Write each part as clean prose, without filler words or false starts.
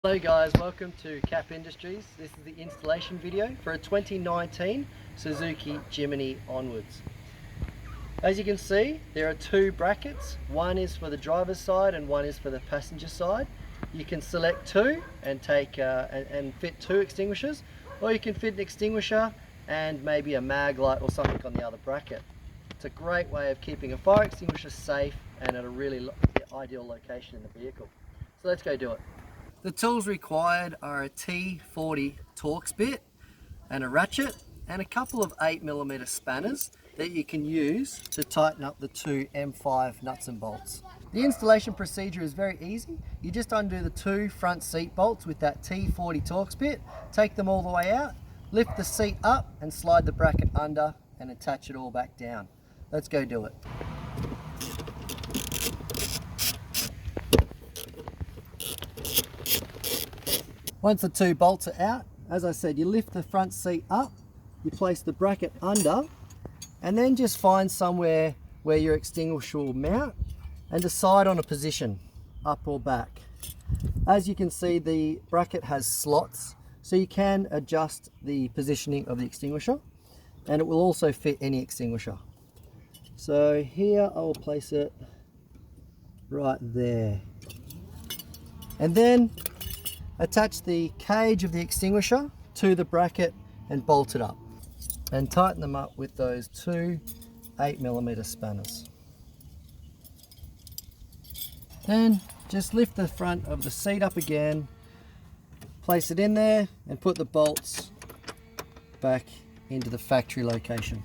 Hello guys, welcome to Cap Industries. This is the installation video for a 2019 Suzuki Jimny onwards. As you can see, there are two brackets. One is for the driver's side and one is for the passenger side. You can select two and and fit two extinguishers, or you can fit an extinguisher and maybe a mag light or something on the other bracket. It's a great way of keeping a fire extinguisher safe and at a really ideal location in the vehicle. So let's go do it. The tools required are a T40 Torx bit and a ratchet and a couple of 8mm spanners that you can use to tighten up the two M5 nuts and bolts. The installation procedure is very easy. You just undo the two front seat bolts with that T40 Torx bit, take them all the way out, lift the seat up and slide the bracket under and attach it all back down. Let's go do it. Once the two bolts are out, as I said, you lift the front seat up, you place the bracket under, and then just find somewhere where your extinguisher will mount and decide on a position, up or back. As you can see, the bracket has slots, so you can adjust the positioning of the extinguisher, and it will also fit any extinguisher. So here I will place it right there. And then attach the cage of the extinguisher to the bracket and bolt it up. And tighten them up with those two 8mm spanners. Then just lift the front of the seat up again, place it in there and put the bolts back into the factory location.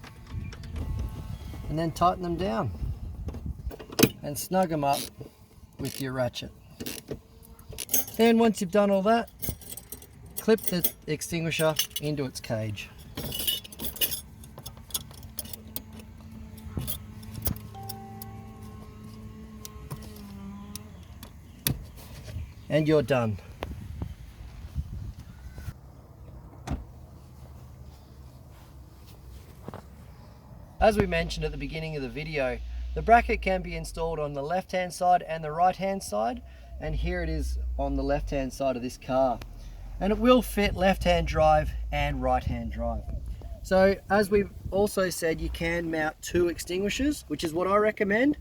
And then tighten them down and snug them up with your ratchet. Then once you've done all that, clip the extinguisher into its cage. And you're done. As we mentioned at the beginning of the video, the bracket can be installed on the left-hand side and the right-hand side, and here it is on the left-hand side of this car. And it will fit left-hand drive and right-hand drive. So as we've also said, you can mount two extinguishers, which is what I recommend.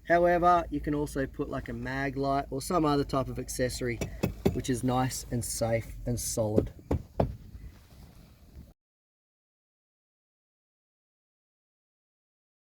However, you can also put like a mag light or some other type of accessory, which is nice and safe and solid.